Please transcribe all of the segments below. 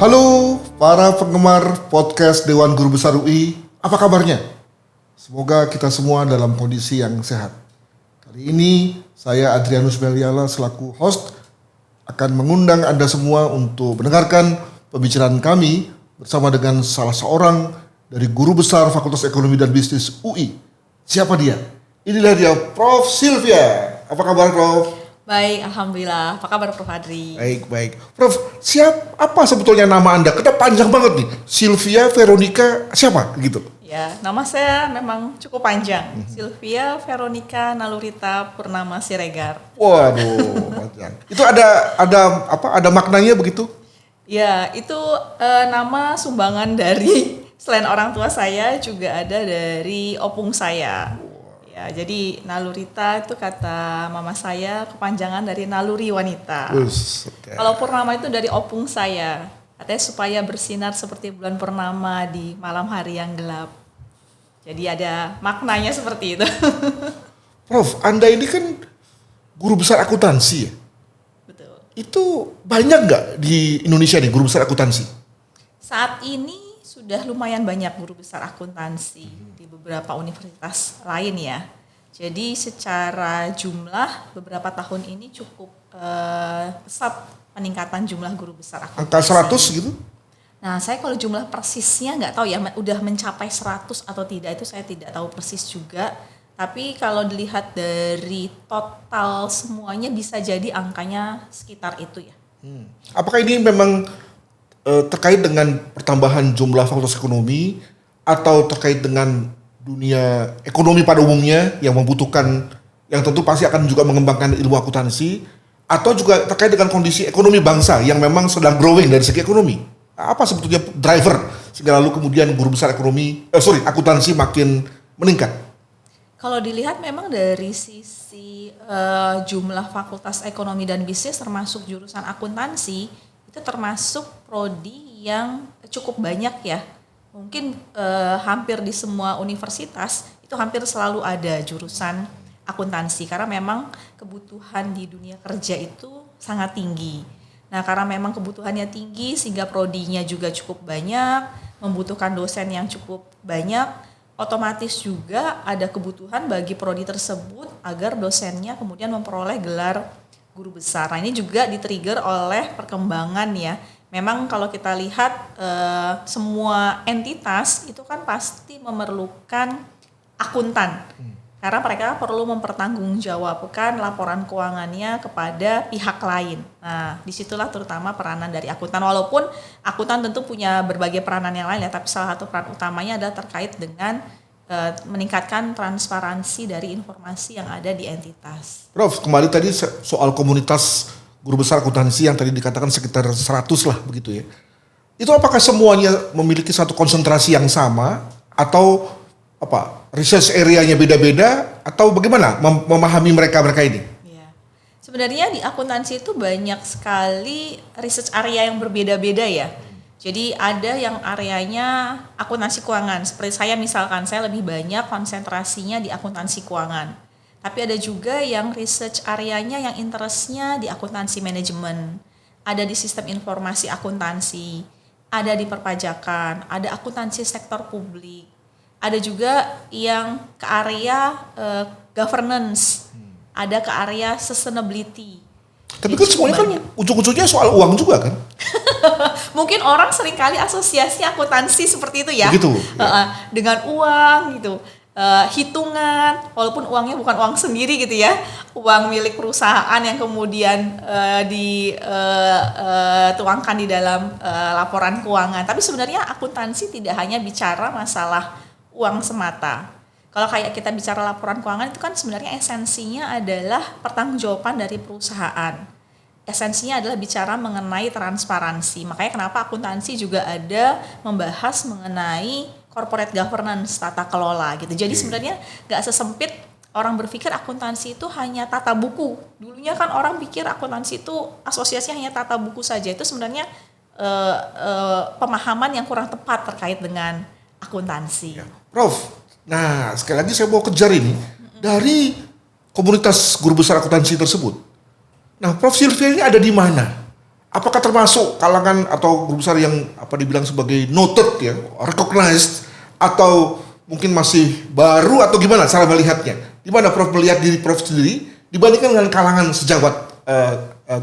Halo para penggemar podcast Dewan Guru Besar UI, apa kabarnya? Semoga kita semua dalam kondisi yang sehat. Kali ini saya Adrianus Meliala selaku host akan mengundang Anda semua untuk mendengarkan pembicaraan kami bersama dengan salah seorang dari Guru Besar Fakultas Ekonomi dan Bisnis UI. Siapa dia? Inilah dia, Prof. Sylvia. Apa kabar, Prof? Baik, Alhamdulillah. Apa kabar Prof. Adri? Baik. Prof, apa sebetulnya nama Anda? Kita panjang banget nih. Sylvia Veronica siapa? Gitu. Ya, nama saya memang cukup panjang. Sylvia Veronica Nalurita Purnama Siregar. Waduh, panjang. Itu ada maknanya begitu? Ya, itu nama sumbangan dari selain orang tua saya juga ada dari opung saya. Ya, jadi Nalurita itu kata mama saya kepanjangan dari naluri wanita. Okay. Kalau Purnama itu dari opung saya. Katanya supaya bersinar seperti bulan purnama di malam hari yang gelap. Jadi ada maknanya seperti itu. Prof, Anda ini kan guru besar akuntansi ya? Betul. Itu banyak nggak di Indonesia nih guru besar akuntansi? Saat ini sudah lumayan banyak guru besar akuntansi di beberapa universitas lain ya. Jadi secara jumlah beberapa tahun ini cukup pesat peningkatan jumlah guru besar akuntansi. Angka 100 gitu? Nah, saya kalau jumlah persisnya nggak tahu ya, udah mencapai 100 atau tidak itu saya tidak tahu persis juga. Tapi kalau dilihat dari total semuanya bisa jadi angkanya sekitar itu ya. Apakah ini memang terkait dengan pertambahan jumlah fakultas ekonomi atau terkait dengan dunia ekonomi pada umumnya yang membutuhkan, yang tentu pasti akan juga mengembangkan ilmu akuntansi, atau juga terkait dengan kondisi ekonomi bangsa yang memang sedang growing dari segi ekonomi? Apa sebetulnya driver sehingga lalu kemudian guru besar akuntansi makin meningkat? Kalau dilihat memang dari sisi jumlah fakultas ekonomi dan bisnis termasuk jurusan akuntansi itu termasuk prodi yang cukup banyak ya. Mungkin hampir di semua universitas itu hampir selalu ada jurusan akuntansi karena memang kebutuhan di dunia kerja itu sangat tinggi. Nah, karena memang kebutuhannya tinggi sehingga prodinya juga cukup banyak, membutuhkan dosen yang cukup banyak, otomatis juga ada kebutuhan bagi prodi tersebut agar dosennya kemudian memperoleh gelar guru besar. Nah, ini juga di-trigger oleh perkembangan ya. Memang kalau kita lihat semua entitas itu kan pasti memerlukan akuntan. Karena mereka perlu mempertanggungjawabkan laporan keuangannya kepada pihak lain. Nah, disitulah terutama peranan dari akuntan. Walaupun akuntan tentu punya berbagai peranan yang lain ya, tapi salah satu peran utamanya adalah terkait dengan meningkatkan transparansi dari informasi yang ada di entitas. Prof, kembali tadi soal komunitas guru besar akuntansi yang tadi dikatakan sekitar 100 lah begitu ya. Itu apakah semuanya memiliki satu konsentrasi yang sama atau research area-nya beda-beda atau bagaimana memahami mereka ini? Ya. Sebenarnya di akuntansi itu banyak sekali research area yang berbeda-beda ya. Jadi ada yang areanya akuntansi keuangan. Seperti saya misalkan, saya lebih banyak konsentrasinya di akuntansi keuangan. Tapi ada juga yang research areanya yang interestnya di akuntansi manajemen. Ada di sistem informasi akuntansi, ada di perpajakan, ada akuntansi sektor publik. Ada juga yang ke area governance, ada ke area sustainability. Tapi kan semuanya kan ujung-ujungnya soal uang juga kan? Mungkin orang seringkali asosiasi akuntansi seperti itu ya. Begitu. Dengan uang gitu. Hitungan, walaupun uangnya bukan uang sendiri gitu ya. Uang milik perusahaan yang kemudian dituangkan di dalam laporan keuangan. Tapi sebenarnya akuntansi tidak hanya bicara masalah uang semata. Kalau kayak kita bicara laporan keuangan itu kan sebenarnya esensinya adalah pertanggungjawaban dari perusahaan. Esensinya adalah bicara mengenai transparansi. Makanya kenapa akuntansi juga ada membahas mengenai corporate governance, tata kelola gitu. Jadi sebenarnya nggak sesempit orang berpikir akuntansi itu hanya tata buku. Dulunya kan orang pikir akuntansi itu asosiasinya hanya tata buku saja. Itu sebenarnya pemahaman yang kurang tepat terkait dengan akuntansi. Ya. Prof, nah sekali lagi saya mau kejar ini dari komunitas guru besar akuntansi tersebut. Nah, Prof Sylvia ini ada di mana? apakah termasuk kalangan atau guru besar yang dibilang sebagai noted ya, recognized, atau mungkin masih baru atau gimana cara melihatnya? Gimana Prof melihat diri Prof sendiri dibandingkan dengan kalangan sejawat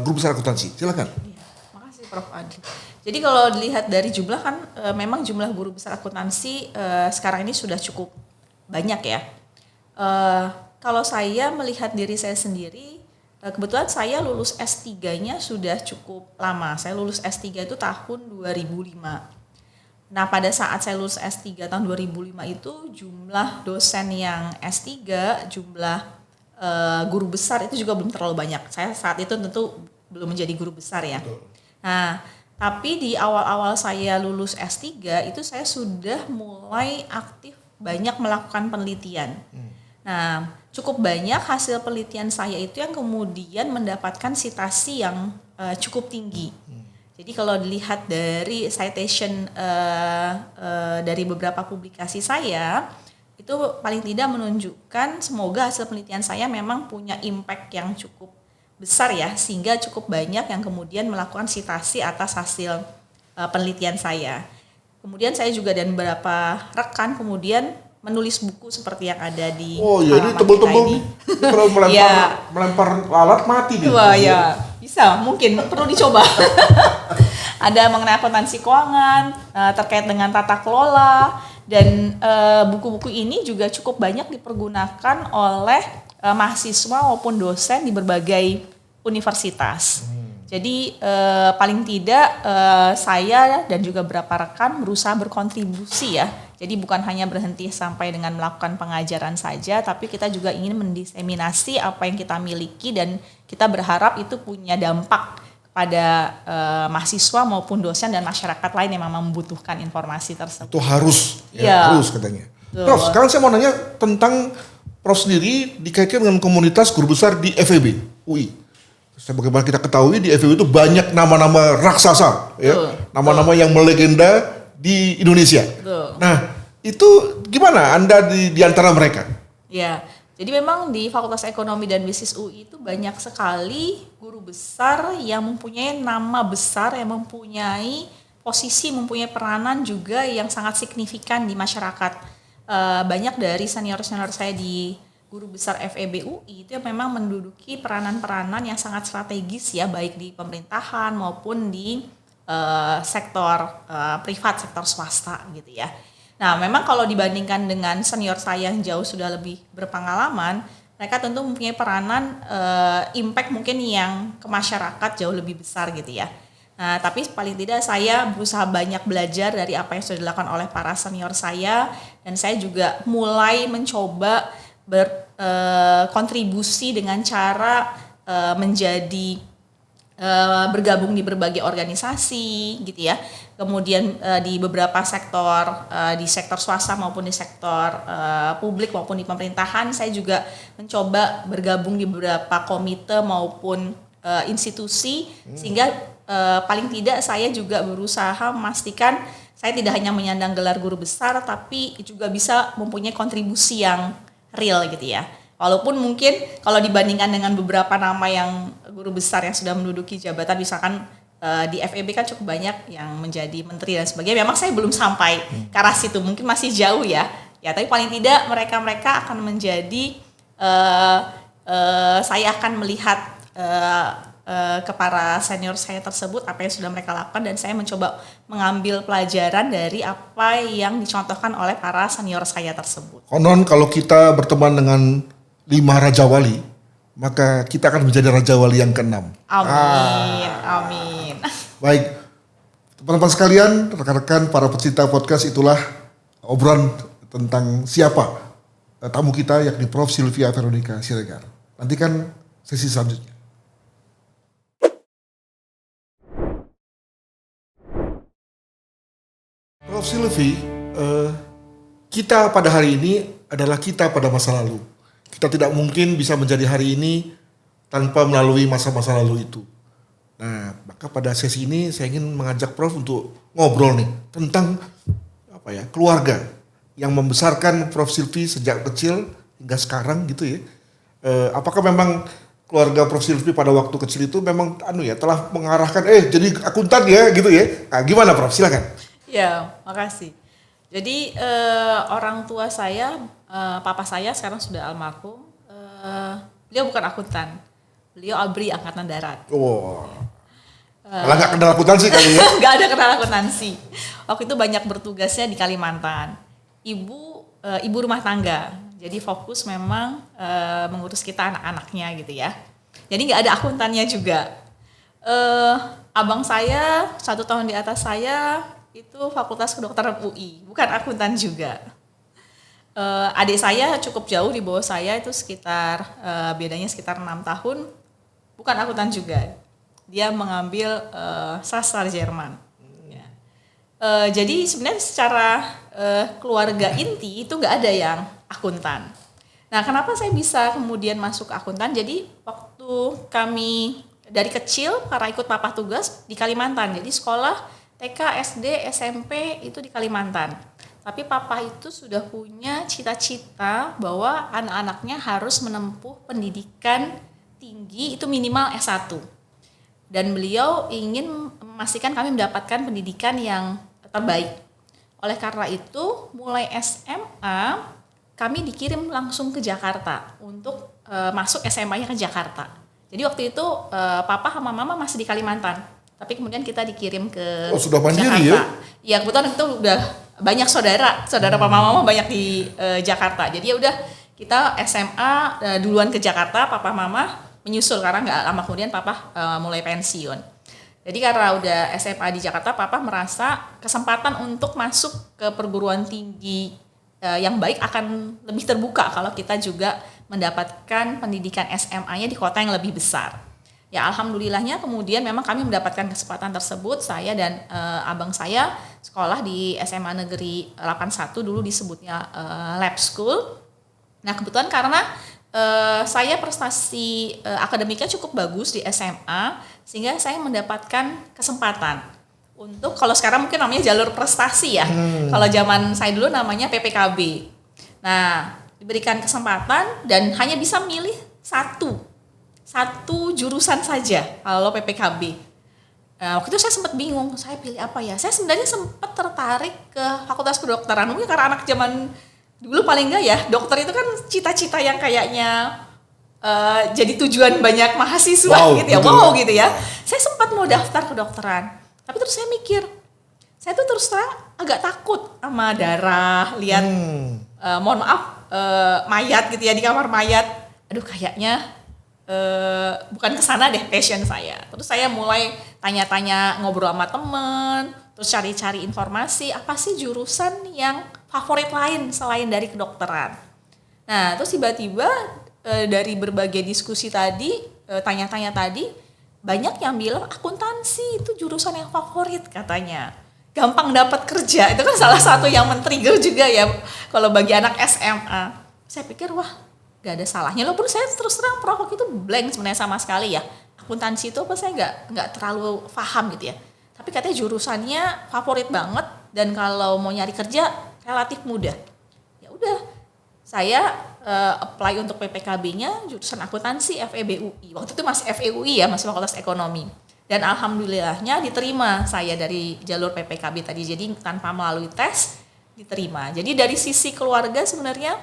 guru besar akuntansi? Silakan. Ya, makasih Prof Adli. Jadi kalau dilihat dari jumlah kan memang jumlah guru besar akuntansi sekarang ini sudah cukup banyak ya. Kalau saya melihat diri saya sendiri, kebetulan saya lulus S3-nya sudah cukup lama. Saya lulus S3 itu tahun 2005. Nah pada saat saya lulus S3 tahun 2005 itu jumlah dosen yang S3, jumlah guru besar itu juga belum terlalu banyak. Saya saat itu tentu belum menjadi guru besar ya. Nah tapi di awal-awal saya lulus S3 itu saya sudah mulai aktif banyak melakukan penelitian. Nah, cukup banyak hasil penelitian saya itu yang kemudian mendapatkan citasi yang cukup tinggi. Jadi kalau dilihat dari citation dari beberapa publikasi saya, itu paling tidak menunjukkan semoga hasil penelitian saya memang punya impact yang cukup besar ya, sehingga cukup banyak yang kemudian melakukan citasi atas hasil penelitian saya. Kemudian saya juga dan beberapa rekan kemudian menulis buku seperti yang ada di ini tebel-tebel nih. Kalau melempar alat mati nih. Wah ya, bisa mungkin perlu dicoba. Ada mengenai akuntansi keuangan, terkait dengan tata kelola, dan buku-buku ini juga cukup banyak dipergunakan oleh mahasiswa maupun dosen di berbagai universitas. Jadi paling tidak saya dan juga beberapa rekan berusaha berkontribusi ya. Jadi bukan hanya berhenti sampai dengan melakukan pengajaran saja, tapi kita juga ingin mendiseminasi apa yang kita miliki dan kita berharap itu punya dampak kepada mahasiswa maupun dosen dan masyarakat lain yang memang membutuhkan informasi tersebut. Itu harus, harus katanya. Prof, sekarang saya mau nanya tentang Prof sendiri dikaitkan dengan komunitas guru besar di FEB UI. Sebagaimana kita ketahui di FEB itu banyak nama-nama raksasa, ya, nama-nama yang melegenda di Indonesia. Nah, itu gimana Anda di antara mereka? Ya, jadi memang di Fakultas Ekonomi dan Bisnis UI itu banyak sekali guru besar yang mempunyai nama besar, yang mempunyai posisi, mempunyai peranan juga yang sangat signifikan di masyarakat. Banyak dari senior-senior saya di guru besar FEB UI itu yang memang menduduki peranan-peranan yang sangat strategis ya, baik di pemerintahan maupun di sektor privat, sektor swasta gitu ya. Nah memang kalau dibandingkan dengan senior saya yang jauh sudah lebih berpengalaman, mereka tentu mempunyai peranan impact mungkin yang ke masyarakat jauh lebih besar gitu ya. Nah, tapi paling tidak saya berusaha banyak belajar dari apa yang sudah dilakukan oleh para senior saya, dan saya juga mulai mencoba berkontribusi dengan cara bergabung di berbagai organisasi gitu ya. Kemudian di beberapa sektor, di sektor swasta maupun di sektor publik maupun di pemerintahan, saya juga mencoba bergabung di beberapa komite maupun institusi, sehingga paling tidak saya juga berusaha memastikan saya tidak hanya menyandang gelar guru besar, tapi juga bisa mempunyai kontribusi yang real gitu ya. Walaupun mungkin kalau dibandingkan dengan beberapa nama yang guru besar yang sudah menduduki jabatan, misalkan di FEB kan cukup banyak yang menjadi menteri dan sebagainya, memang saya belum sampai ke arah situ, mungkin masih jauh ya. Ya, tapi paling tidak mereka akan menjadi saya akan melihat ke para senior saya tersebut apa yang sudah mereka lakukan, dan saya mencoba mengambil pelajaran dari apa yang dicontohkan oleh para senior saya tersebut. Konon kalau kita berteman dengan 5 Raja Wali, maka kita akan menjadi Raja Wali yang ke-6. Amin, amin. Baik, teman-teman sekalian, rekan-rekan para pecinta podcast, itulah obrolan tentang siapa tamu kita, yakni Prof Sylvia Veronica Siregar. Nantikan sesi selanjutnya. Prof Sylvie, kita pada hari ini adalah kita pada masa lalu. Kita tidak mungkin bisa menjadi hari ini tanpa melalui masa-masa lalu itu. Nah, maka pada sesi ini saya ingin mengajak Prof untuk ngobrol nih tentang keluarga yang membesarkan Prof Sylvie sejak kecil hingga sekarang gitu ya. Apakah memang keluarga Prof. Silvi pada waktu kecil itu memang telah mengarahkan jadi akuntan ya gitu ya. Nah, gimana Prof? Silakan. Ya, makasih. Jadi orang tua saya, papa saya sekarang sudah almarhum. Beliau bukan akuntan, beliau ABRI Angkatan Darat. Wow. Malah nggak kenal akuntansi kali ya? Nggak ada kenal akuntansi. Waktu itu banyak bertugasnya di Kalimantan. Ibu rumah tangga, jadi fokus memang mengurus kita anak-anaknya gitu ya. Jadi nggak ada akuntannya juga. Abang saya 1 tahun di atas saya itu Fakultas Kedokteran UI, bukan akuntan juga. Adik saya cukup jauh di bawah saya, itu sekitar bedanya sekitar 6 tahun, bukan akuntan juga. Dia mengambil sastra Jerman. Ya. Jadi sebenarnya secara keluarga inti itu nggak ada yang akuntan. Nah, kenapa saya bisa kemudian masuk akuntan? Jadi waktu kami dari kecil karena ikut papa tugas di Kalimantan, jadi sekolah TK, SD, SMP itu di Kalimantan. Tapi papa itu sudah punya cita-cita bahwa anak-anaknya harus menempuh pendidikan tinggi itu minimal S1. Dan beliau ingin memastikan kami mendapatkan pendidikan yang terbaik. Oleh karena itu, mulai SMA kami dikirim langsung ke Jakarta untuk masuk SMA-nya ke Jakarta. Jadi waktu itu papa sama mama masih di Kalimantan, tapi kemudian kita dikirim ke sudah mandiri Jakarta. Ya? Ya kebetulan itu udah banyak saudara papa mama banyak di Jakarta. Jadi ya udah kita SMA duluan ke Jakarta, papa mama menyusul karena nggak lama kemudian papa mulai pensiun. Jadi karena udah SMA di Jakarta, papa merasa kesempatan untuk masuk ke perguruan tinggi yang baik akan lebih terbuka kalau kita juga mendapatkan pendidikan SMA-nya di kota yang lebih besar. Ya alhamdulillahnya kemudian memang kami mendapatkan kesempatan tersebut, saya dan abang saya sekolah di SMA Negeri 81, dulu disebutnya Lab School. Nah kebetulan karena saya prestasi akademiknya cukup bagus di SMA, sehingga saya mendapatkan kesempatan untuk, kalau sekarang mungkin namanya jalur prestasi ya, kalau zaman saya dulu namanya PPKB. Nah diberikan kesempatan dan hanya bisa milih satu jurusan saja kalau PPKB. Waktu itu saya sempat bingung, saya pilih apa ya? Saya sebenarnya sempat tertarik ke Fakultas Kedokteran, mungkin karena anak zaman dulu paling enggak ya, dokter itu kan cita-cita yang kayaknya jadi tujuan banyak mahasiswa gitu ya. Wow gitu ya. Saya sempat mau daftar kedokteran, tapi terus saya mikir, saya tuh terus terang agak takut sama darah, lihat mohon maaf mayat gitu ya di kamar mayat. Aduh kayaknya bukan kesana deh passion saya. Terus saya mulai tanya-tanya, ngobrol sama temen, terus cari-cari informasi apa sih jurusan yang favorit lain selain dari kedokteran. Nah terus tiba-tiba dari berbagai diskusi tadi, tanya-tanya tadi, banyak yang bilang akuntansi itu jurusan yang favorit katanya. Gampang dapat kerja, itu kan salah satu yang men-trigger juga ya kalau bagi anak SMA. Saya pikir wah gak ada salahnya, walaupun saya terus terang waktu itu blank sebenarnya sama sekali ya. Akuntansi itu apa saya nggak terlalu paham gitu ya. Tapi katanya jurusannya favorit banget dan kalau mau nyari kerja relatif mudah. Ya udah, saya apply untuk PPKB-nya jurusan akuntansi FEB UI. Waktu itu masih FEUI ya, masih Fakultas Ekonomi. Dan alhamdulillahnya diterima saya dari jalur PPKB tadi. Jadi tanpa melalui tes diterima. Jadi dari sisi keluarga sebenarnya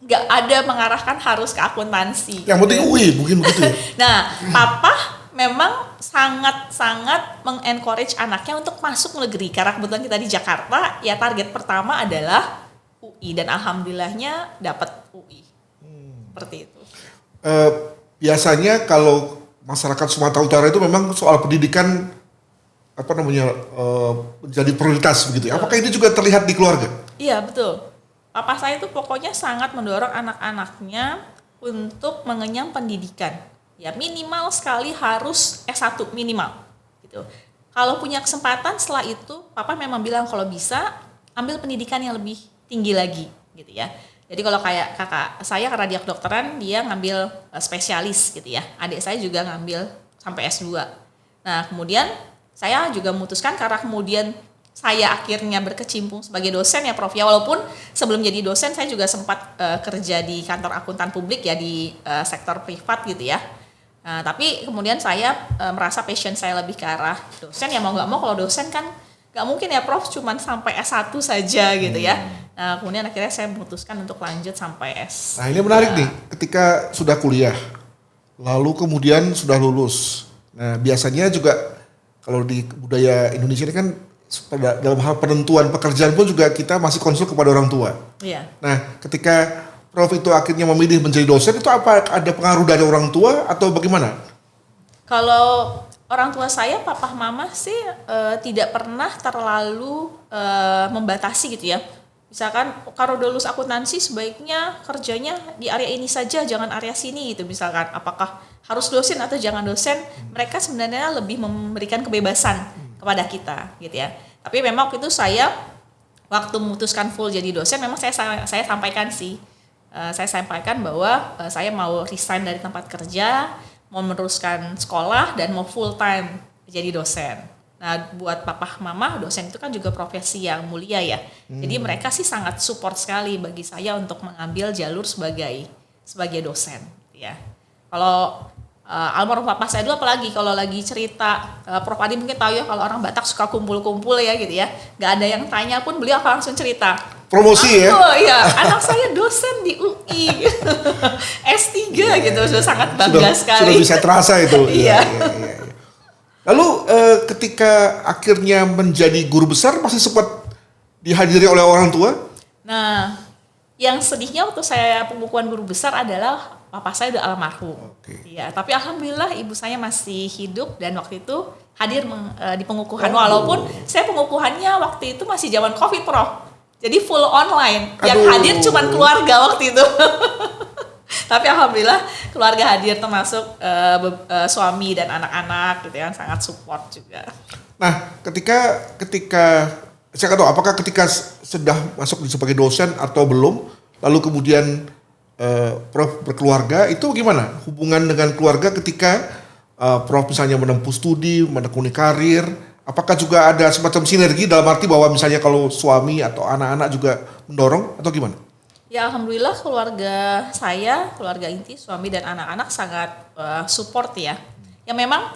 nggak ada mengarahkan harus ke akuntansi. Yang penting UI, mungkin begitu ya. Nah, papa memang sangat-sangat mengencourage anaknya untuk masuk negeri. Karena kebetulan kita di Jakarta, ya target pertama adalah UI. Dan alhamdulillahnya dapat UI. Seperti itu. Biasanya kalau masyarakat Sumatera Utara itu memang soal pendidikan menjadi prioritas begitu ya. Apakah ini juga terlihat di keluarga? Iya, betul. Papa saya itu pokoknya sangat mendorong anak-anaknya untuk mengenyam pendidikan. Ya minimal sekali harus S1 minimal gitu. Kalau punya kesempatan setelah itu, papa memang bilang kalau bisa ambil pendidikan yang lebih tinggi lagi gitu ya. Jadi kalau kayak kakak saya karena dia kedokteran, dia ngambil spesialis gitu ya. Adik saya juga ngambil sampai S2. Nah kemudian saya juga memutuskan karena kemudian saya akhirnya berkecimpung sebagai dosen ya Prof ya, walaupun sebelum jadi dosen saya juga sempat kerja di kantor akuntan publik ya di sektor privat gitu ya. Nah, tapi kemudian saya merasa passion saya lebih ke arah dosen ya, mau nggak mau kalau dosen kan nggak mungkin ya Prof cuman sampai S1 saja gitu ya. Nah kemudian akhirnya saya memutuskan untuk lanjut sampai S. Nah ini menarik nih, ketika sudah kuliah, lalu kemudian sudah lulus. Nah biasanya juga kalau di budaya Indonesia ini kan dalam hal penentuan pekerjaan pun juga kita masih konsul kepada orang tua. Iya. Nah ketika Prof itu akhirnya memilih menjadi dosen, itu apa ada pengaruh dari orang tua atau bagaimana? Kalau orang tua saya, papa mama sih tidak pernah terlalu membatasi gitu ya. Misalkan kalau udah lulus akuntansi sebaiknya kerjanya di area ini saja, jangan area sini gitu misalkan. Apakah harus dosen atau jangan dosen? Mereka sebenarnya lebih memberikan kebebasan kepada kita gitu ya. Tapi memang waktu itu saya waktu memutuskan full jadi dosen, memang saya sampaikan sih. Saya sampaikan bahwa saya mau resign dari tempat kerja, mau meneruskan sekolah dan mau full time jadi dosen. Nah, buat papa mama dosen itu kan juga profesi yang mulia ya. Jadi mereka sih sangat support sekali bagi saya untuk mengambil jalur sebagai dosen ya. Kalau almarhum papa saya dulu apalagi kalau lagi cerita, Prof Adi mungkin tahu ya kalau orang Batak suka kumpul-kumpul ya gitu ya. Gak ada yang tanya pun beliau akan langsung cerita. Promosi ya? Oh iya, anak saya dosen di UI S3 gitu, sudah sangat bangga sekali. Sudah bisa terasa itu. Iya. Lalu ketika akhirnya menjadi guru besar masih sempat dihadiri oleh orang tua? Nah, yang sedihnya waktu saya pengukuhan guru besar adalah papa saya udah almarhum. Iya, tapi alhamdulillah ibu saya masih hidup dan waktu itu hadir di pengukuhan. Walaupun saya pengukuhannya waktu itu masih zaman Covid, Prof. Jadi full online. Yang hadir cuma keluarga waktu itu. Tapi alhamdulillah keluarga hadir termasuk suami dan anak-anak gitu ya, sangat support juga. Nah, ketika saya nggak tahu apakah ketika sudah masuk sebagai dosen atau belum, lalu kemudian Prof berkeluarga, itu gimana hubungan dengan keluarga ketika Prof misalnya menempuh studi, menekuni karir? Apakah juga ada semacam sinergi dalam arti bahwa misalnya kalau suami atau anak-anak juga mendorong atau gimana? Ya alhamdulillah keluarga saya, keluarga inti, suami dan anak-anak sangat support ya. Ya memang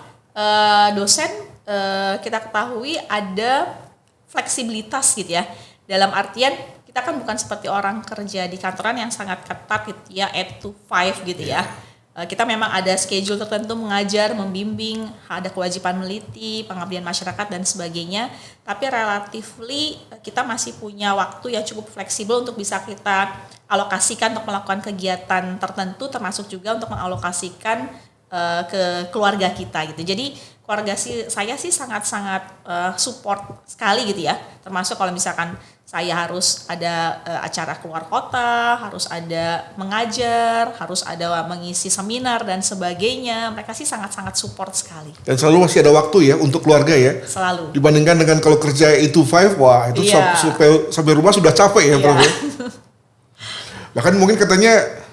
dosen kita ketahui ada fleksibilitas gitu ya. Dalam artian kita kan bukan seperti orang kerja di kantoran yang sangat ketat gitu ya, 8 to 5 gitu ya. Kita memang ada schedule tertentu mengajar, membimbing, ada kewajiban meliti, pengabdian masyarakat dan sebagainya. Tapi relatively kita masih punya waktu yang cukup fleksibel untuk bisa kita alokasikan untuk melakukan kegiatan tertentu, termasuk juga untuk mengalokasikan ke keluarga kita gitu. Jadi keluarga saya sih sangat-sangat support sekali gitu ya. Termasuk kalau misalkan saya harus ada acara keluar kota, harus ada mengajar, harus ada mengisi seminar dan sebagainya. Mereka sih sangat-sangat support sekali. Dan selalu masih ada waktu ya untuk keluarga ya? Selalu. Dibandingkan dengan kalau kerja 8 to 5, wah itu sampai rumah sudah capek ya Prof ya? Bahkan mungkin katanya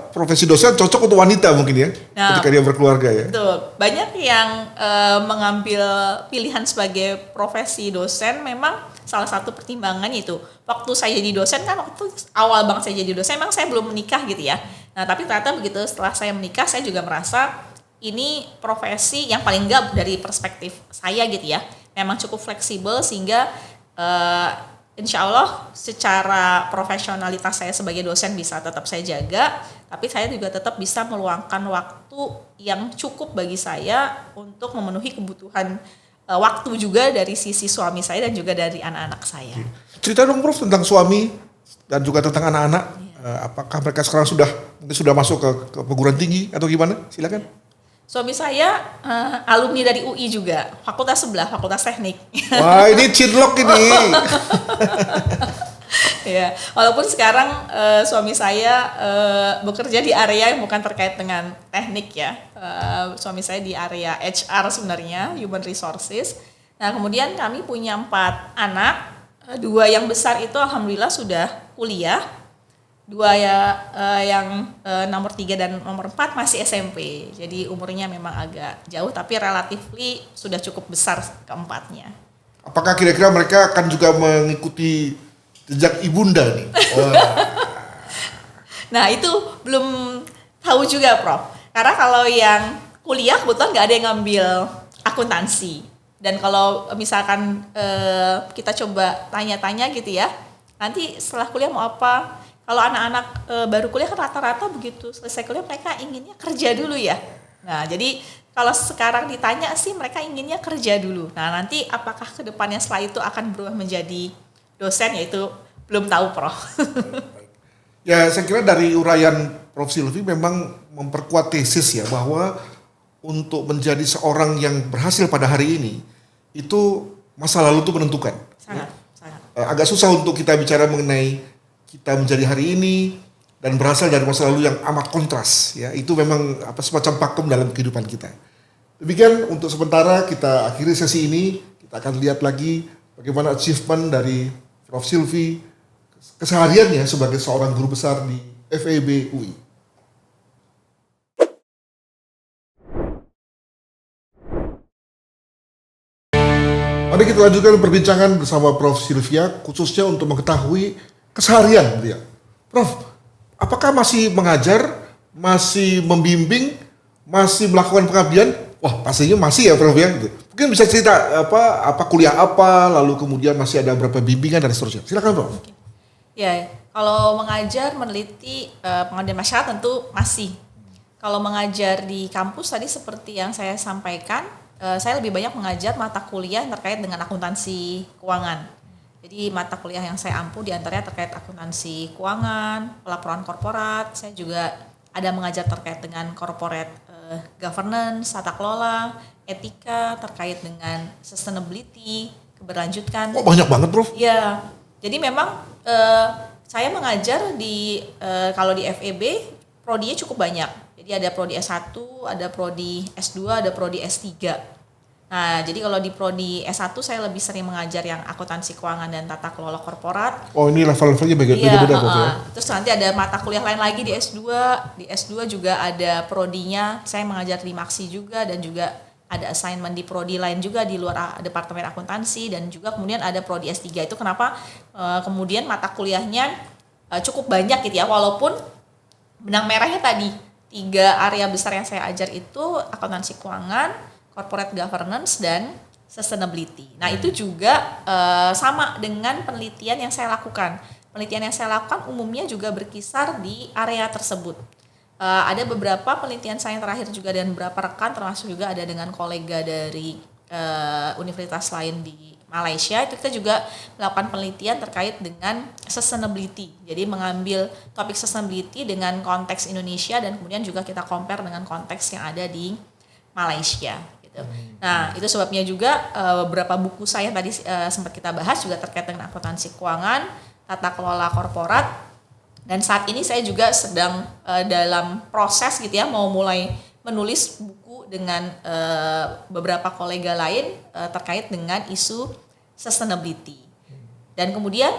profesi dosen cocok untuk wanita mungkin ya, ketika dia berkeluarga ya. Betul. Banyak yang mengambil pilihan sebagai profesi dosen memang salah satu pertimbangannya itu. Waktu saya jadi dosen kan waktu awal banget saya jadi dosen memang saya belum menikah gitu ya. Nah tapi ternyata begitu setelah saya menikah saya juga merasa ini profesi yang paling enggak dari perspektif saya gitu ya. Memang cukup fleksibel sehingga insya Allah secara profesionalitas saya sebagai dosen bisa tetap saya jaga, tapi saya juga tetap bisa meluangkan waktu yang cukup bagi saya untuk memenuhi kebutuhan waktu juga dari sisi suami saya dan juga dari anak-anak saya. Cerita dong Prof tentang suami dan juga tentang anak-anak. Apakah mereka sekarang sudah masuk ke perguruan tinggi atau gimana? Silakan. Suami saya alumni dari UI juga, fakultas sebelah, fakultas teknik. Wah ini cinlok ini. Ya, walaupun sekarang suami saya bekerja di area yang bukan terkait dengan teknik ya. Suami saya di area HR sebenarnya, Human Resources. Nah kemudian kami punya 4 anak, 2 yang besar itu alhamdulillah sudah kuliah. 2 yang nomor 3 dan nomor 4 masih SMP. Jadi umurnya memang agak jauh tapi relatively sudah cukup besar keempatnya. Apakah kira-kira mereka akan juga mengikuti jejak ibunda nih? Nah itu belum tahu juga Prof. Karena kalau yang kuliah kebetulan nggak ada yang ngambil akuntansi. Dan kalau misalkan kita coba tanya-tanya gitu ya, nanti setelah kuliah mau apa? Kalau anak-anak baru kuliah kan rata-rata begitu selesai kuliah mereka inginnya kerja dulu ya. Nah jadi kalau sekarang ditanya sih mereka inginnya kerja dulu. Nah nanti apakah kedepannya setelah itu akan berubah menjadi dosen ya itu belum tahu Prof. Ya saya kira dari uraian Prof. Silvi memang memperkuat tesis ya bahwa untuk menjadi seorang yang berhasil pada hari ini itu masa lalu itu menentukan. Sangat, sangat. Agak susah untuk kita bicara mengenai kita menjadi hari ini dan berasal dari masa lalu yang amat kontras ya. Itu memang semacam pakem dalam kehidupan kita. Demikian untuk sementara kita akhiri sesi ini. Kita akan lihat lagi bagaimana achievement dari Prof. Silvi kesehariannya sebagai seorang guru besar di FEB UI. Mari kita lanjutkan perbincangan bersama Prof. Silvia khususnya untuk mengetahui keseharian dia. Prof, apakah masih mengajar, masih membimbing, masih melakukan pengabdian? Wah, pastinya masih ya Prof ya. Mungkin bisa cerita apa kuliah apa, lalu kemudian masih ada berapa bimbingan dan seterusnya. Silakan Prof. Ya, kalau mengajar, meneliti, pengabdian masyarakat tentu masih. Kalau mengajar di kampus tadi seperti yang saya sampaikan, saya lebih banyak mengajar mata kuliah terkait dengan akuntansi keuangan. Jadi mata kuliah yang saya ampu diantaranya terkait akuntansi keuangan, pelaporan korporat. Saya juga ada mengajar terkait dengan corporate governance, tata kelola, etika, terkait dengan sustainability, keberlanjutan. Oh banyak banget Prof. Ya, jadi memang saya mengajar di kalau di FEB prodinya cukup banyak. Jadi ada prodi S1, ada prodi S2, ada prodi S3. Nah, jadi kalau di prodi S1 saya lebih sering mengajar yang akuntansi keuangan dan tata kelola korporat. Oh, ini level-levelnya beda-beda Prof ya. Terus nanti ada mata kuliah lain lagi di S2. Di S2 juga ada prodinya, saya mengajar di Maksi juga dan juga ada assignment di prodi lain juga di luar departemen akuntansi dan juga kemudian ada prodi S3. Itu kenapa kemudian mata kuliahnya cukup banyak gitu ya, walaupun benang merahnya tadi 3 area besar yang saya ajar itu akuntansi keuangan, corporate governance, dan sustainability. Nah itu juga sama dengan penelitian yang saya lakukan. Penelitian yang saya lakukan umumnya juga berkisar di area tersebut. Ada beberapa penelitian saya yang terakhir juga dan beberapa rekan termasuk juga ada dengan kolega dari universitas lain di Malaysia, itu kita juga melakukan penelitian terkait dengan sustainability. Jadi mengambil topik sustainability dengan konteks Indonesia dan kemudian juga kita compare dengan konteks yang ada di Malaysia. Gitu. Nah itu sebabnya juga beberapa buku saya tadi sempat kita bahas juga terkait dengan akuntansi keuangan, tata kelola korporat, dan saat ini saya juga sedang dalam proses gitu ya mau mulai menulis buku dengan beberapa kolega lain terkait dengan isu sustainability. Dan kemudian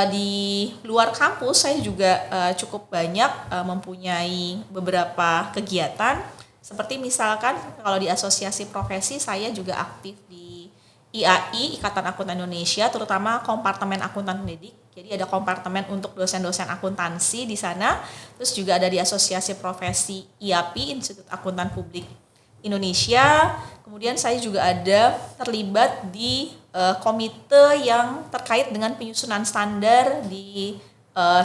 di luar kampus saya juga cukup banyak mempunyai beberapa kegiatan seperti misalkan kalau di asosiasi profesi saya juga aktif di IAI, Ikatan Akuntan Indonesia, terutama kompartemen akuntan pendidik. Jadi ada kompartemen untuk dosen-dosen akuntansi di sana. Terus juga ada di asosiasi profesi IAPI, Institut Akuntan Publik Indonesia. Kemudian saya juga ada terlibat di komite yang terkait dengan penyusunan standar di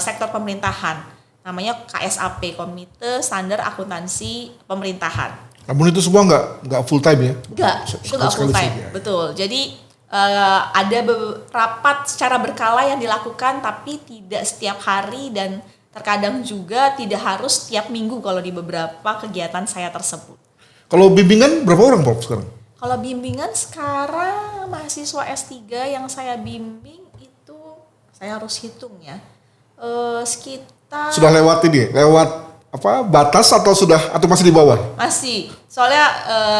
sektor pemerintahan. Namanya KSAP, Komite Standar Akuntansi Pemerintahan. Namun itu semua nggak full time ya? Enggak, itu nggak full time, betul. Jadi ada rapat secara berkala yang dilakukan tapi tidak setiap hari dan terkadang juga tidak harus setiap minggu kalau di beberapa kegiatan saya tersebut. Kalau bimbingan berapa orang Prof sekarang? Kalau bimbingan sekarang mahasiswa S3 yang saya bimbing itu saya harus hitung ya. Sekitar sudah lewat ini, lewat batas atau masih di bawah? Masih. Soalnya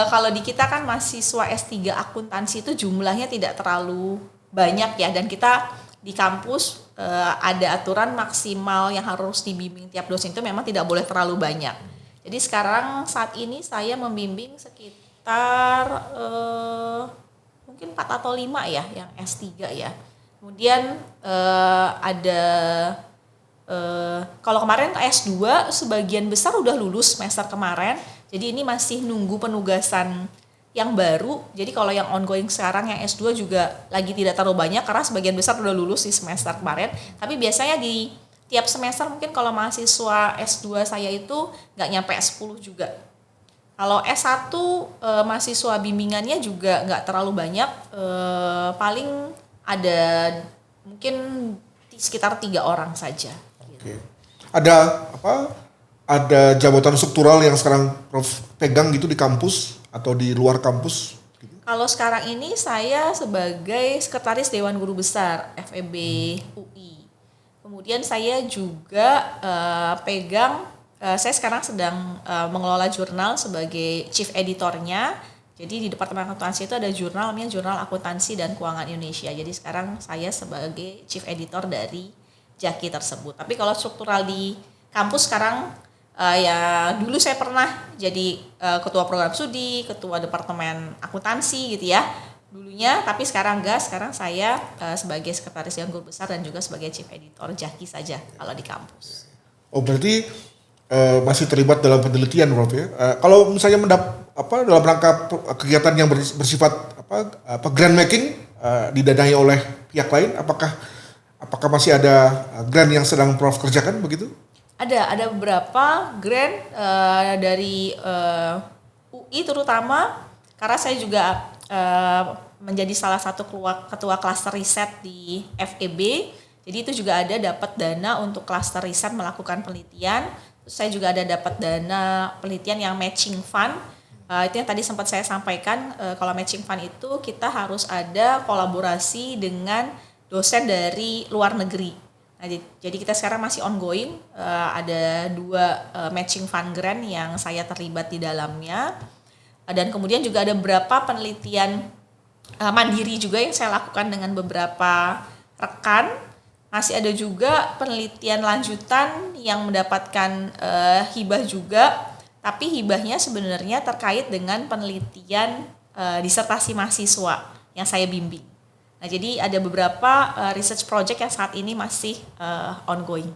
kalau di kita kan mahasiswa S3 akuntansi itu jumlahnya tidak terlalu banyak ya, dan kita di kampus ada aturan maksimal yang harus dibimbing tiap dosen itu memang tidak boleh terlalu banyak. Jadi sekarang saat ini saya membimbing sekitar mungkin 4 atau 5 ya yang S3 ya. Kemudian ada kalau kemarin S2 sebagian besar udah lulus semester kemarin. Jadi ini masih nunggu penugasan yang baru. Jadi kalau yang ongoing sekarang yang S2 juga lagi tidak terlalu banyak karena sebagian besar udah lulus di semester kemarin. Tapi biasanya di tiap semester mungkin kalau mahasiswa S2 saya itu nggak nyampe 10 juga. Kalau S1 mahasiswa bimbingannya juga nggak terlalu banyak, paling ada mungkin sekitar 3 orang saja. Oke. Ada jabatan struktural yang sekarang Prof pegang gitu di kampus atau di luar kampus? Kalau sekarang ini saya sebagai sekretaris Dewan Guru Besar FEB UI. Kemudian saya juga saya sekarang sedang mengelola jurnal sebagai chief editornya. Jadi di Departemen Akuntansi itu ada jurnal namanya Jurnal Akuntansi dan Keuangan Indonesia. Jadi sekarang saya sebagai chief editor dari JAKI tersebut. Tapi kalau struktural di kampus sekarang ya dulu saya pernah jadi ketua program studi, ketua departemen akuntansi gitu ya dulunya. Tapi sekarang enggak, sekarang saya sebagai sekretaris Dewan Guru Besar dan juga sebagai chief editor JAKI saja kalau di kampus. Oh berarti masih terlibat dalam penelitian Prof ya. Kalau misalnya dalam rangka kegiatan yang bersifat grant making didanai oleh pihak lain, apakah masih ada grant yang sedang Prof kerjakan begitu? Ada beberapa grant dari UI terutama karena saya juga menjadi salah satu ketua klaster riset di FEB. Jadi itu juga ada dapat dana untuk klaster riset melakukan penelitian. Terus saya juga ada dapat dana penelitian yang matching fund. Itu yang tadi sempat saya sampaikan, kalau matching fund itu kita harus ada kolaborasi dengan dosen dari luar negeri. Nah, jadi kita sekarang masih ongoing, ada 2 matching fund grant yang saya terlibat di dalamnya. Dan kemudian juga ada beberapa penelitian mandiri juga yang saya lakukan dengan beberapa rekan. Masih ada juga penelitian lanjutan yang mendapatkan hibah juga. Tapi hibahnya sebenarnya terkait dengan penelitian disertasi mahasiswa yang saya bimbing. Nah, jadi ada beberapa research project yang saat ini masih ongoing.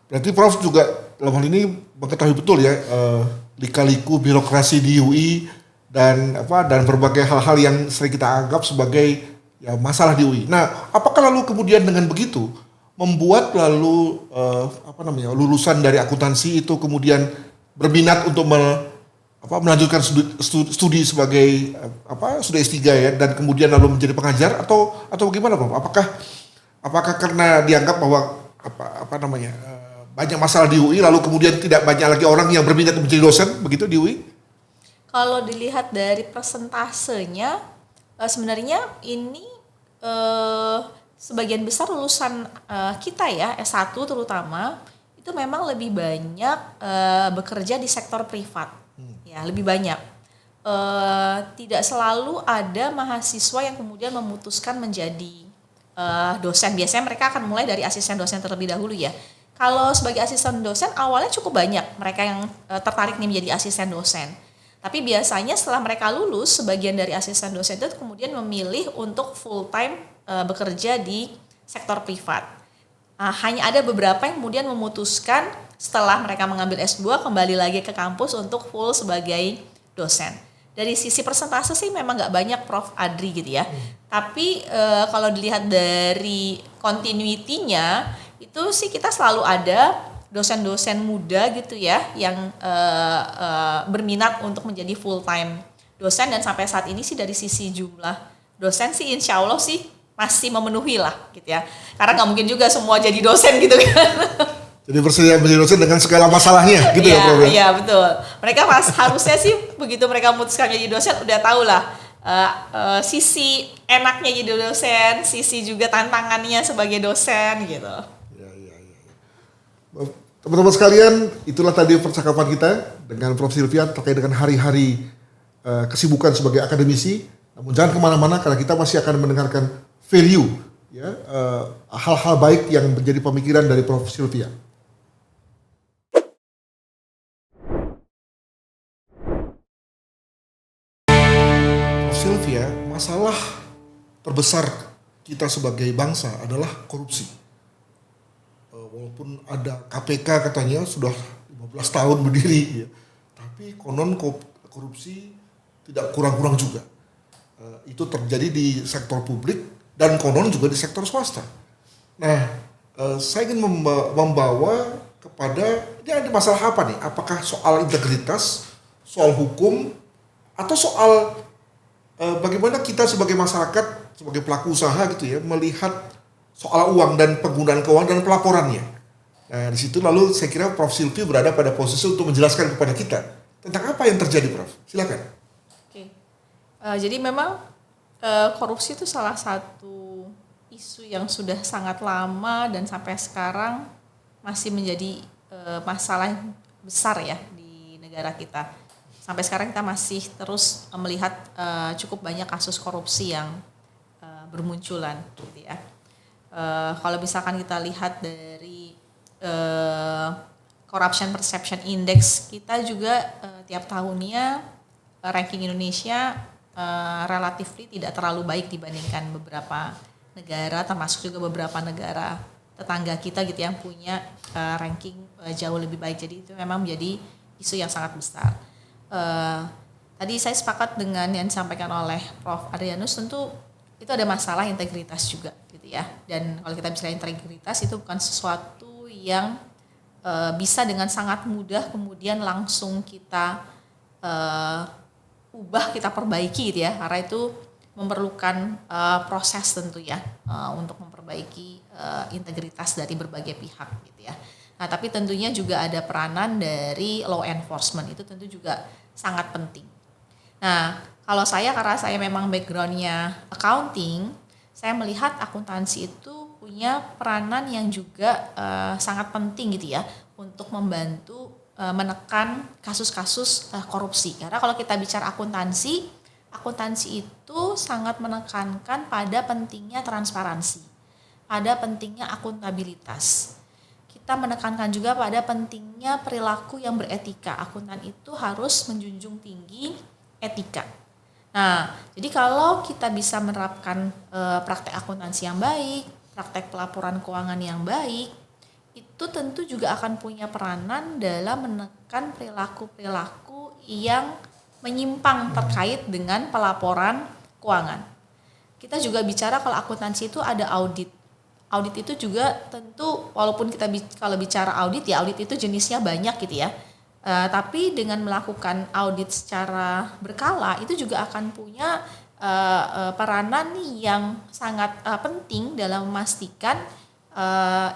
Berarti Prof juga dalam hal ini mengetahui betul ya lika-liku birokrasi di UI dan berbagai hal-hal yang sering kita anggap sebagai ya masalah di UI. Nah, apakah lalu kemudian dengan begitu membuat lalu lulusan dari akuntansi itu kemudian berminat untuk melanjutkan studi sebagai studi S3 ya dan kemudian lalu menjadi pengajar atau bagaimana Prof? Apakah karena dianggap bahwa banyak masalah di UI lalu kemudian tidak banyak lagi orang yang berminat menjadi dosen begitu di UI? Kalau dilihat dari persentasenya sebenarnya ini sebagian besar lulusan kita ya S1 terutama itu memang lebih banyak bekerja di sektor privat, ya lebih banyak. Tidak selalu ada mahasiswa yang kemudian memutuskan menjadi dosen. Biasanya mereka akan mulai dari asisten dosen terlebih dahulu ya. Kalau sebagai asisten dosen awalnya cukup banyak mereka yang tertarik nih menjadi asisten dosen. Tapi biasanya setelah mereka lulus, sebagian dari asisten dosen itu kemudian memilih untuk full time bekerja di sektor privat. Hanya ada beberapa yang kemudian memutuskan setelah mereka mengambil S2 kembali lagi ke kampus untuk full sebagai dosen. Dari sisi persentase sih memang nggak banyak Prof Adri gitu ya. Tapi kalau dilihat dari continuity-nya itu sih kita selalu ada dosen-dosen muda gitu ya yang berminat untuk menjadi full time dosen dan sampai saat ini sih dari sisi jumlah dosen sih insya Allah sih masih memenuhi lah gitu ya. Karena nggak mungkin juga semua jadi dosen gitu kan. Jadi bersedia menjadi dosen dengan segala masalahnya gitu ya Prof? Iya betul. Mereka harusnya sih begitu mereka memutuskan jadi dosen udah tahu lah sisi enaknya jadi dosen, sisi juga tantangannya sebagai dosen gitu. Teman-teman sekalian, itulah tadi percakapan kita dengan Prof Sylvia terkait dengan hari-hari kesibukan sebagai akademisi. Namun jangan kemana-mana karena kita masih akan mendengarkan value, ya, hal-hal baik yang menjadi pemikiran dari Prof Sylvia. Prof Sylvia masalah terbesar kita sebagai bangsa adalah korupsi. Walaupun ada KPK katanya sudah 15 tahun berdiri, ya, tapi konon korupsi tidak kurang-kurang juga. Itu terjadi di sektor publik dan konon juga di sektor swasta. Nah, saya ingin membawa kepada ini ada masalah apa nih? Apakah soal integritas, soal hukum, atau soal bagaimana kita sebagai masyarakat, sebagai pelaku usaha gitu ya, melihat soal uang dan penggunaan keuangan dan pelaporannya. Nah, di situ lalu saya kira Prof. Silvi berada pada posisi untuk menjelaskan kepada kita tentang apa yang terjadi, Prof. Silakan. Oke. Jadi memang korupsi itu salah satu isu yang sudah sangat lama dan sampai sekarang masih menjadi masalah yang besar ya di negara kita. Sampai sekarang kita masih terus melihat cukup banyak kasus korupsi yang bermunculan, gitu ya. Kalau misalkan kita lihat dari Corruption Perception Index, kita juga tiap tahunnya ranking Indonesia relatifly tidak terlalu baik dibandingkan beberapa negara, termasuk juga beberapa negara tetangga kita gitu yang punya ranking jauh lebih baik. Jadi itu memang menjadi isu yang sangat besar. Tadi saya sepakat dengan yang disampaikan oleh Prof. Adrianus, tentu itu ada masalah integritas juga gitu ya. Dan kalau kita bicara integritas itu bukan sesuatu yang bisa dengan sangat mudah kemudian langsung kita ubah, kita perbaiki gitu ya. Karena itu memerlukan proses tentu ya untuk memperbaiki integritas dari berbagai pihak gitu ya. Nah, tapi tentunya juga ada peranan dari law enforcement, itu tentu juga sangat penting. Nah, kalau saya, karena saya memang backgroundnya accounting, saya melihat akuntansi itu punya peranan yang juga sangat penting gitu ya untuk membantu menekan kasus-kasus korupsi. Karena kalau kita bicara akuntansi itu sangat menekankan pada pentingnya transparansi, pada pentingnya akuntabilitas. Kita menekankan juga pada pentingnya perilaku yang beretika. Akuntan itu harus menjunjung tinggi etika. Nah, jadi kalau kita bisa menerapkan praktek akuntansi yang baik, praktek pelaporan keuangan yang baik, itu tentu juga akan punya peranan dalam menekan perilaku-perilaku yang menyimpang terkait dengan pelaporan keuangan. Kita juga bicara kalau akuntansi itu ada audit. Audit itu juga tentu walaupun kita kalau bicara audit ya audit itu jenisnya banyak gitu ya. Tapi dengan melakukan audit secara berkala itu juga akan punya peranan yang sangat penting dalam memastikan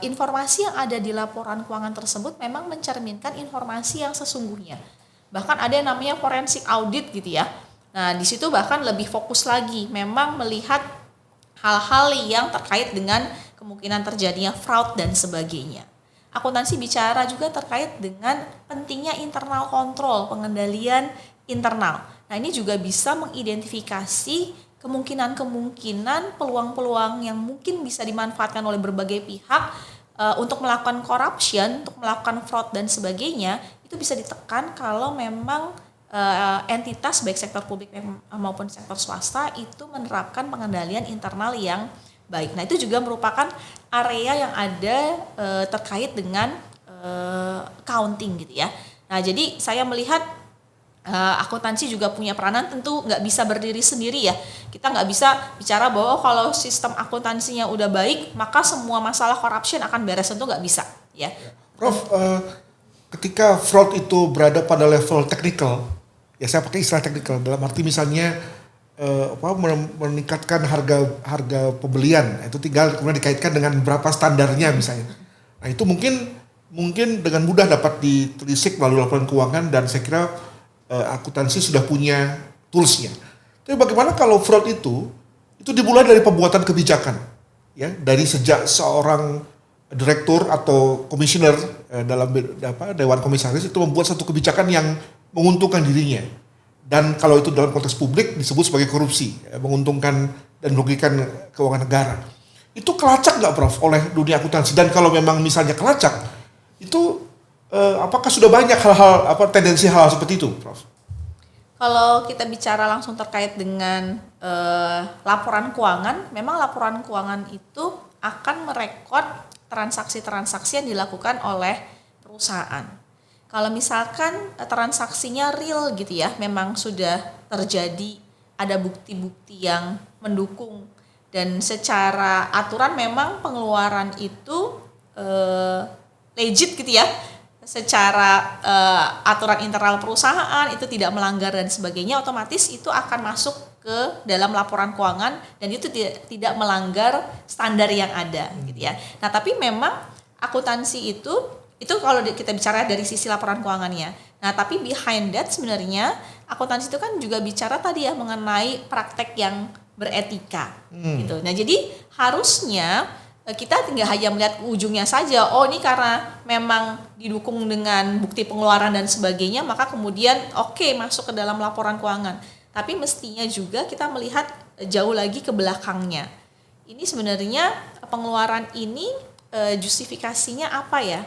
informasi yang ada di laporan keuangan tersebut memang mencerminkan informasi yang sesungguhnya. Bahkan ada yang namanya forensik audit gitu ya. Nah, di situ bahkan lebih fokus lagi memang melihat hal-hal yang terkait dengan kemungkinan terjadinya fraud dan sebagainya. Akuntansi bicara juga terkait dengan pentingnya internal kontrol, pengendalian internal. Nah, ini juga bisa mengidentifikasi kemungkinan-kemungkinan peluang-peluang yang mungkin bisa dimanfaatkan oleh berbagai pihak untuk melakukan corruption, untuk melakukan fraud dan sebagainya. Itu bisa ditekan kalau memang entitas baik sektor publik maupun sektor swasta itu menerapkan pengendalian internal yang baik. Nah, itu juga merupakan area yang ada terkait dengan accounting gitu ya. Nah, jadi saya melihat akuntansi juga punya peranan, tentu nggak bisa berdiri sendiri ya. Kita nggak bisa bicara bahwa kalau sistem akuntansinya udah baik, maka semua masalah corruption akan beres, tentu nggak bisa ya. Prof, ketika fraud itu berada pada level teknikal, ya saya pakai istilah teknikal dalam arti misalnya meningkatkan harga pembelian, itu tinggal kemudian dikaitkan dengan berapa standarnya misalnya. Nah, itu mungkin dengan mudah dapat ditelisik melalui laporan keuangan dan saya kira akuntansi sudah punya toolsnya. Tapi bagaimana kalau fraud itu dimulai dari pembuatan kebijakan, ya, dari sejak seorang direktur atau komisioner dalam Dewan Komisaris itu membuat satu kebijakan yang menguntungkan dirinya. Dan kalau itu dalam konteks publik disebut sebagai korupsi, menguntungkan dan merugikan keuangan negara. Itu kelacak nggak, Prof, oleh dunia akuntansi? Dan kalau memang misalnya kelacak, itu apakah sudah banyak hal-hal tendensi hal seperti itu, Prof? Kalau kita bicara langsung terkait dengan laporan keuangan, memang laporan keuangan itu akan merekod transaksi-transaksi yang dilakukan oleh perusahaan. Kalau misalkan transaksinya real gitu ya, memang sudah terjadi, ada bukti-bukti yang mendukung, dan secara aturan memang pengeluaran itu legit gitu ya, secara aturan internal perusahaan itu tidak melanggar dan sebagainya, otomatis itu akan masuk ke dalam laporan keuangan dan itu tidak melanggar standar yang ada gitu ya. Nah, tapi memang akuntansi itu kalau kita bicara dari sisi laporan keuangannya. Nah, tapi behind that sebenarnya akuntansi itu kan juga bicara tadi ya mengenai praktek yang beretika gitu. Nah, jadi harusnya kita tidak hanya melihat ujungnya saja, oh ini karena memang didukung dengan bukti pengeluaran dan sebagainya, maka kemudian oke, masuk ke dalam laporan keuangan. Tapi mestinya juga kita melihat jauh lagi ke belakangnya. Ini sebenarnya pengeluaran ini justifikasinya apa ya?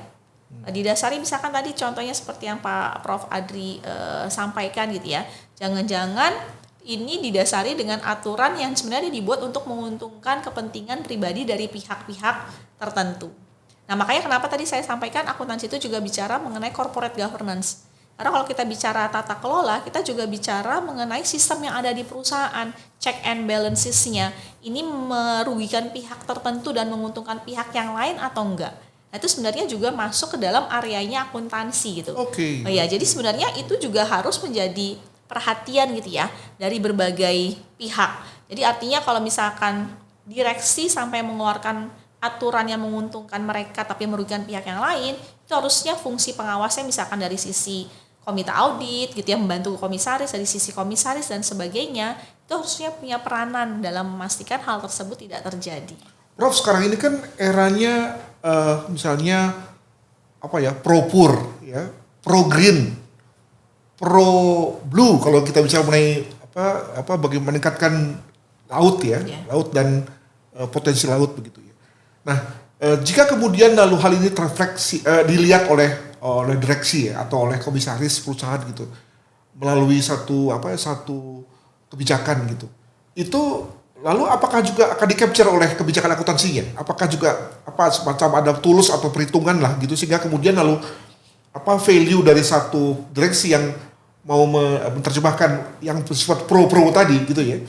Didasari misalkan tadi contohnya seperti yang Pak Prof Adri sampaikan gitu ya. Jangan-jangan ini didasari dengan aturan yang sebenarnya dibuat untuk menguntungkan kepentingan pribadi dari pihak-pihak tertentu. Nah, makanya kenapa tadi saya sampaikan akuntansi itu juga bicara mengenai corporate governance. Karena kalau kita bicara tata kelola, kita juga bicara mengenai sistem yang ada di perusahaan, check and balances-nya. Ini merugikan pihak tertentu dan menguntungkan pihak yang lain atau enggak. Nah, itu sebenarnya juga masuk ke dalam areanya akuntansi gitu. Oke. Oh ya, jadi sebenarnya itu juga harus menjadi perhatian gitu ya dari berbagai pihak. Jadi artinya kalau misalkan direksi sampai mengeluarkan aturan yang menguntungkan mereka tapi merugikan pihak yang lain, itu harusnya fungsi pengawasnya misalkan dari sisi komite audit gitu ya, membantu komisaris, dari sisi komisaris dan sebagainya, itu harusnya punya peranan dalam memastikan hal tersebut tidak terjadi. Prof, sekarang ini kan eranya misalnya apa ya, pro pur ya, pro green, pro blue kalau kita bicara mengenai apa bagaimana meningkatkan laut ya, laut dan potensi laut begitu ya. Nah, jika kemudian lalu hal ini terrefleksi dilihat oleh direksi ya, atau oleh komisaris perusahaan gitu melalui satu kebijakan gitu. Itu lalu apakah juga akan di-capture oleh kebijakan akuntansinya? Apakah juga semacam ada tools atau perhitungan lah gitu sehingga kemudian lalu value dari satu direksi yang mau menerjemahkan yang bersifat pro tadi gitu ya,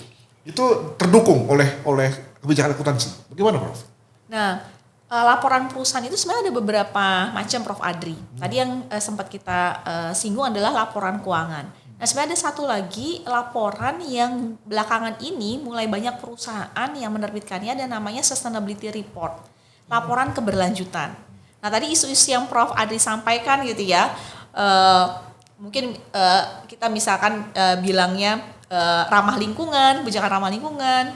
itu terdukung oleh kebijakan akuntansi. Bagaimana, Prof? Nah, laporan perusahaan itu sebenarnya ada beberapa macam, Prof Adri. Tadi yang sempat kita singgung adalah laporan keuangan. Nah, sebenarnya ada satu lagi laporan yang belakangan ini mulai banyak perusahaan yang menerbitkannya, dan namanya sustainability report, laporan keberlanjutan. Nah, tadi isu-isu yang Prof Adri sampaikan gitu ya, mungkin kita misalkan bilangnya ramah lingkungan, kebijakan ramah lingkungan,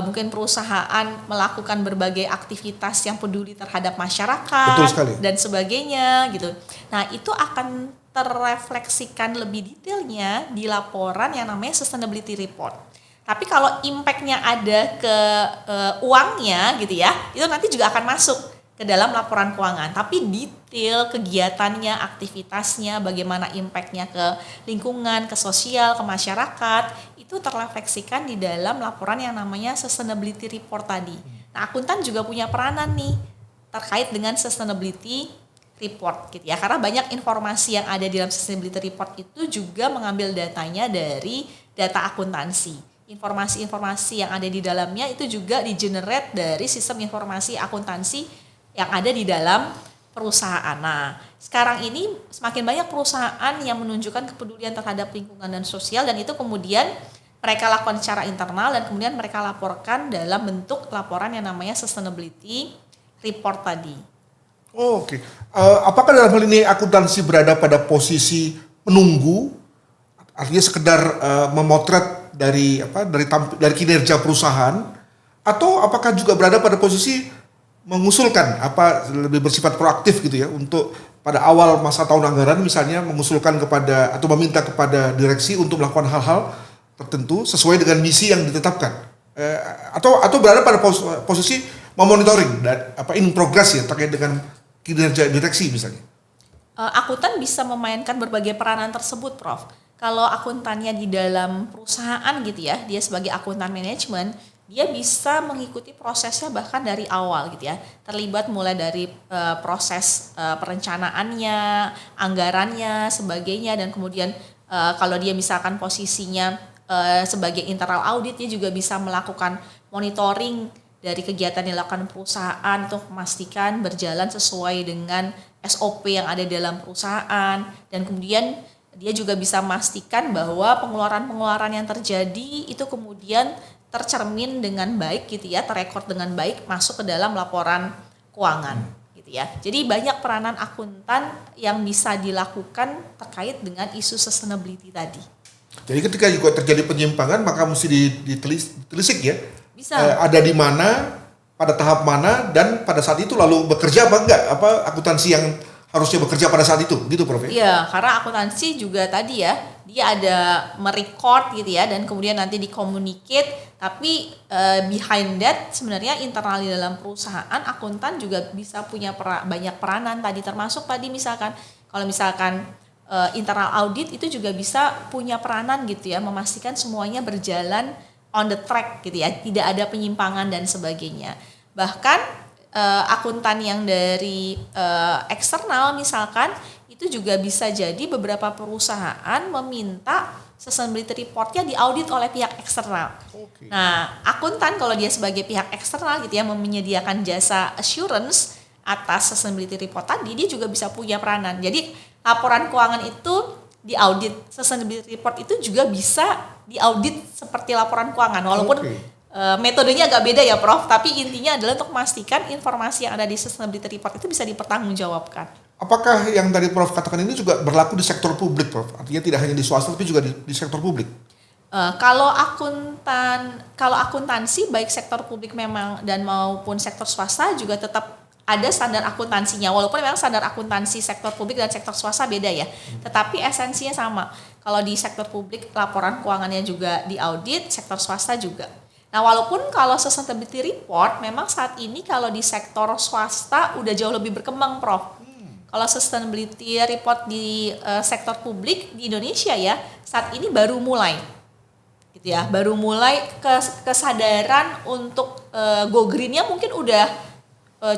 mungkin perusahaan melakukan berbagai aktivitas yang peduli terhadap masyarakat dan sebagainya gitu. Nah, itu akan terrefleksikan lebih detailnya di laporan yang namanya sustainability report. Tapi kalau impact-nya ada ke uangnya gitu ya, itu nanti juga akan masuk ke dalam laporan keuangan. Tapi detail kegiatannya, aktivitasnya, bagaimana impact-nya ke lingkungan, ke sosial, ke masyarakat, itu terrefleksikan di dalam laporan yang namanya sustainability report tadi. Nah, akuntan juga punya peranan nih terkait dengan sustainability report gitu ya. Karena banyak informasi yang ada di dalam sustainability report itu juga mengambil datanya dari data akuntansi. Informasi-informasi yang ada di dalamnya itu juga di-generate dari sistem informasi akuntansi yang ada di dalam perusahaan. Nah, sekarang ini semakin banyak perusahaan yang menunjukkan kepedulian terhadap lingkungan dan sosial, dan itu kemudian mereka lakukan secara internal dan kemudian mereka laporkan dalam bentuk laporan yang namanya sustainability report tadi. Oh, oke. Apakah dalam hal ini akuntansi berada pada posisi menunggu, artinya sekedar memotret dari kinerja perusahaan, atau apakah juga berada pada posisi mengusulkan lebih bersifat proaktif gitu ya, untuk pada awal masa tahun anggaran misalnya mengusulkan kepada atau meminta kepada direksi untuk melakukan hal-hal tertentu sesuai dengan misi yang ditetapkan, atau berada pada posisi memonitoring dan in progress ya terkait dengan kinerja direksi misalnya. Akuntan bisa memainkan berbagai peranan tersebut, Prof. kalau akuntannya di dalam perusahaan gitu ya, dia sebagai akuntan manajemen, dia bisa mengikuti prosesnya bahkan dari awal gitu ya. Terlibat mulai dari proses perencanaannya, anggarannya, sebagainya, dan kemudian kalau dia misalkan posisinya sebagai internal audit, dia juga bisa melakukan monitoring dari kegiatan yang dilakukan perusahaan untuk memastikan berjalan sesuai dengan SOP yang ada dalam perusahaan, dan kemudian dia juga bisa memastikan bahwa pengeluaran-pengeluaran yang terjadi itu kemudian tercermin dengan baik gitu ya, terekord dengan baik masuk ke dalam laporan keuangan gitu ya. Jadi banyak peranan akuntan yang bisa dilakukan terkait dengan isu sustainability tadi. Jadi ketika juga terjadi penyimpangan maka mesti ditelisik ya. Bisa. Ada di mana, pada tahap mana, dan pada saat itu lalu bekerja apa enggak? Apa akuntansi yang harusnya bekerja pada saat itu, gitu Prof? Iya, karena akuntansi juga tadi ya, dia ada merecord gitu ya, dan kemudian nanti dikomunicate, tapi behind that sebenarnya internal di dalam perusahaan, akuntan juga bisa punya banyak peranan tadi, termasuk tadi misalkan, kalau misalkan internal audit itu juga bisa punya peranan gitu ya, memastikan semuanya berjalan on the track gitu ya, tidak ada penyimpangan dan sebagainya. Bahkan akuntan yang dari eksternal misalkan itu juga bisa jadi beberapa perusahaan meminta sustainability reportnya diaudit oleh pihak eksternal. Okay. Nah, akuntan kalau dia sebagai pihak eksternal gitu ya, menyediakan jasa assurance atas sustainability report tadi, dia juga bisa punya peranan. Jadi laporan keuangan itu diaudit, sustainability report itu juga bisa diaudit seperti laporan keuangan, walaupun metodenya agak beda ya Prof, tapi intinya adalah untuk memastikan informasi yang ada di sustainability report itu bisa dipertanggungjawabkan. Apakah yang tadi Prof katakan ini juga berlaku di sektor publik Prof? Artinya tidak hanya di swasta tapi juga di sektor publik? Kalau akuntansi baik sektor publik memang dan maupun sektor swasta juga tetap ada standar akuntansinya, walaupun memang standar akuntansi sektor publik dan sektor swasta beda ya, tetapi esensinya sama. Kalau di sektor publik laporan keuangannya juga diaudit, sektor swasta juga. Nah, walaupun kalau sustainability report memang saat ini kalau di sektor swasta udah jauh lebih berkembang Prof. Kalau sustainability report di sektor publik di Indonesia ya saat ini baru mulai gitu ya, baru mulai kesadaran untuk go green-nya mungkin udah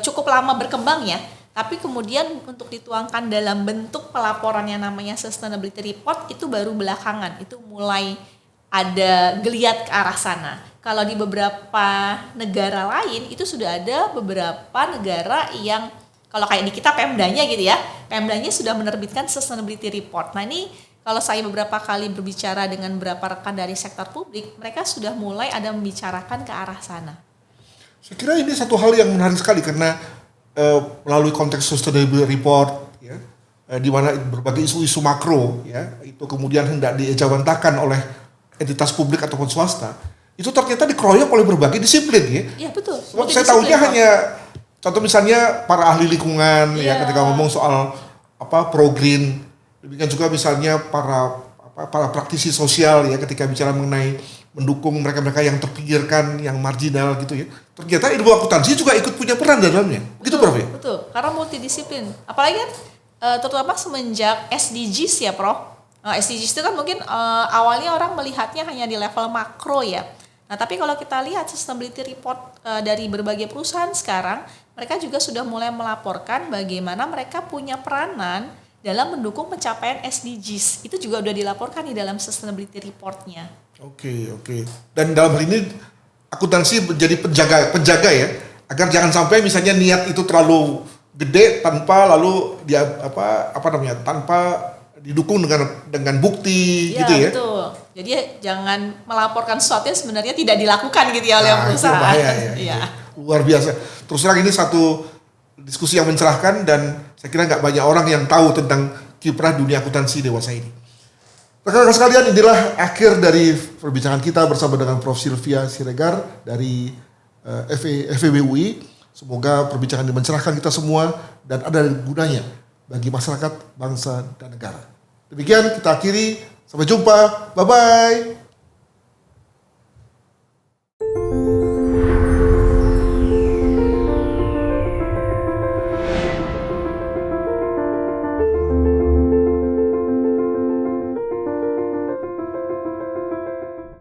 cukup lama berkembang ya, tapi kemudian untuk dituangkan dalam bentuk pelaporan yang namanya sustainability report itu baru belakangan, itu mulai ada geliat ke arah sana. Kalau di beberapa negara lain itu sudah ada beberapa negara yang kalau kayak di kita Pemdanya gitu ya, Pemdanya sudah menerbitkan sustainability report. Nah ini kalau saya beberapa kali berbicara dengan beberapa rekan dari sektor publik, mereka sudah mulai ada membicarakan ke arah sana. Saya kira ini satu hal yang menarik sekali karena melalui konteks sustainability report ya, di mana berbagai isu-isu makro ya, itu kemudian hendak diejawantahkan oleh entitas publik ataupun swasta. Itu ternyata dikeroyok oleh berbagai disiplin ya. Iya betul. Saya tahunya hanya contoh misalnya para ahli lingkungan ya ketika ngomong soal pro green, demikian juga misalnya para praktisi sosial ya ketika bicara mengenai mendukung mereka-mereka yang terpinggirkan, yang marginal gitu ya. Ternyata ilmu akuntansi juga ikut punya peran dalamnya. Begitu Prof ya? Betul, karena multidisiplin. Apalagi kan terutama semenjak SDGs ya Prof. SDGs itu kan mungkin awalnya orang melihatnya hanya di level makro ya. Nah, tapi kalau kita lihat sustainability report dari berbagai perusahaan sekarang, mereka juga sudah mulai melaporkan bagaimana mereka punya peranan dalam mendukung pencapaian SDGs. Itu juga sudah dilaporkan di dalam sustainability report-nya. Oke. Dan dalam hal ini akuntansi menjadi penjaga ya, agar jangan sampai misalnya niat itu terlalu gede tanpa lalu dia tanpa didukung dengan bukti gitu ya. Betul. Jadi jangan melaporkan sesuatu yang sebenarnya tidak dilakukan gitu ya oleh perusahaan. Bahaya, ya. Luar biasa. Terus terang ini satu diskusi yang mencerahkan dan saya kira nggak banyak orang yang tahu tentang kiprah dunia akuntansi dewasa ini. Rekan-rekan sekalian, inilah akhir dari perbincangan kita bersama dengan Prof. Sylvia Siregar dari FEB UI. Semoga perbincangan ini mencerahkan kita semua dan ada gunanya bagi masyarakat, bangsa, dan negara. Demikian kita akhiri. Sampai jumpa. Bye-bye.